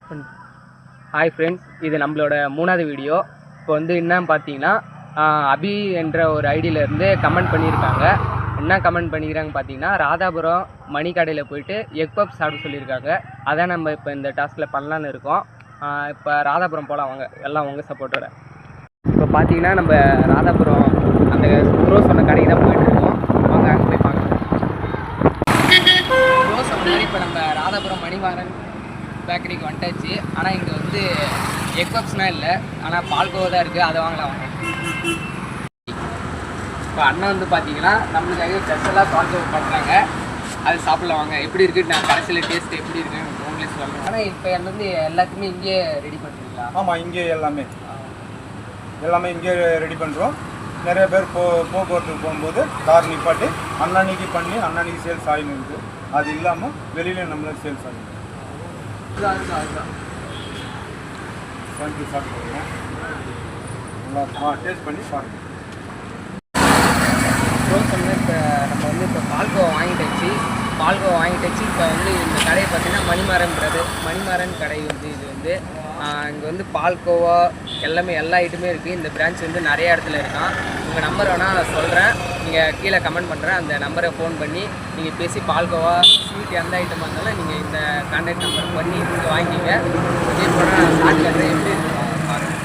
Hi friends, இது நம்மளோட 3வது வீடியோ. இப்போ வந்து என்னன்னு பார்த்தீங்கன்னா, அபி என்ற ஒரு ஐடியிலேருந்து கமெண்ட் பண்ணியிருக்காங்க. என்ன கமெண்ட் பண்ணிக்கிறாங்க பார்த்தீங்கன்னா, ராதாபுரம் மணி கடையில் போயிட்டு எக் பப் சாப்பிட சொல்லியிருக்காங்க. அதான் நம்ம இப்போ இந்த டாஸ்கில் பண்ணலான்னு இருக்கோம். இப்போ ராதாபுரம் போகலாம் வாங்க, எல்லாம் உங்கள் சப்போர்ட்டோட. இப்போ பார்த்தீங்கன்னா நம்ம ராதாபுரம் அந்த ப்ரோ சொன்ன கடைக்கு தான் போயிட்டுருக்கோம். வாங்க அங்கே போய் பார்க்கலாம். ப்ரோ சொன்ன மாதிரி இப்போ நம்ம ராதாபுரம் மணிமாறன் பேக்கரிக்கு வந்துட்டாச்சு. ஆனால் இங்கே வந்து எக் பப்ஸ்னால் இல்லை, ஆனால் பால்கோவா தான் இருக்குது. அதை வாங்கலாம் வாங்க. இப்போ அண்ணன் வந்து பார்த்தீங்கன்னா நம்மளுக்காக ஸ்பெஷலாக பால்கோவா பண்ணுறாங்க. அது சாப்பிடலாம் வாங்க. எப்படி இருக்குது, நான் கடைசியில் டேஸ்ட்டு எப்படி இருக்குன்னு உங்களே சொல்லுங்கள். ஆனால் இப்போ என்ன வந்து எல்லாத்தையுமே இங்கேயே ரெடி பண்ணுறீங்களா? ஆமாம், இங்கே எல்லாமே இங்கே ரெடி பண்ணுறோம். நிறைய பேர் போக்குவரத்துக்கு போகும்போது கார் நிப்பாட்டி அன்னன்னைக்கு பண்ணி அன்னன்னைக்கு சேல்ஸ் ஆகின்னு இருக்குது. அது இல்லாமல் வெளியில நம்மள சேல்ஸ் ஆகிடுது. அதுதான் வாங்கி சாப்பிடுவோம். நல்லா டேஸ்ட் பண்ணி பாருங்கள். சொன்ன இப்போ நம்ம வந்து இப்போ பால்கோவா வாங்கிட்டாச்சு. இப்போ வந்து இந்த கடையை பார்த்தீங்கன்னா மணிமாறன் கடை வந்து இது வந்து இங்கே வந்து பால்கோவா எல்லாமே எல்லா ஐட்டமே இருக்குது. இந்த பிரான்ச் வந்து நிறைய இடத்துல இருக்கான். உங்கள் நம்பர் வேணால் நான் சொல்கிறேன், நீங்கள் கீழே கமெண்ட் பண்ணுறேன். அந்த நம்பரை ஃபோன் பண்ணி நீங்கள் பேசி பால்கோவா ஸ்வீட் எந்த ஐட்டமாக இருந்தாலும் நீங்கள் இந்த கான்டாக்ட் நம்பர் பண்ணி நீங்கள் வாங்கிங்க. இதே போல் நான் சாட் கட்டுறேன், எப்படி பாருங்கள்.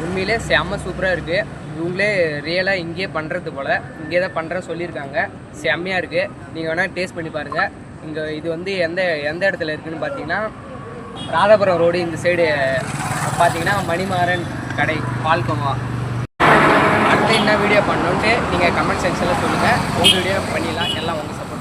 உண்மையிலே செம்ம சூப்பராக இருக்குது. இவங்களே ரியலாக இங்கேயே பண்ணுறது போல் இங்கே தான் பண்ணுறேன்னு சொல்லியிருக்காங்க. செம்மையாக இருக்குது. நீங்கள் வேணால் டேஸ்ட் பண்ணி பாருங்கள். இங்கே இது வந்து எந்த இடத்துல இருக்குதுன்னு பார்த்தீங்கன்னா, ராதாபுரம் ரோடு இந்த சைடு பார்த்தீங்கன்னா மணிமாறன் கடை பால்கோவா. அடுத்து என்ன வீடியோ பண்ணணுன்ட்டு நீங்கள் கமெண்ட் செக்ஷனில் சொல்லுங்கள். உங்கள் வீடியோ பண்ணிடலாம். எல்லாம் வந்து சப்போர்ட்.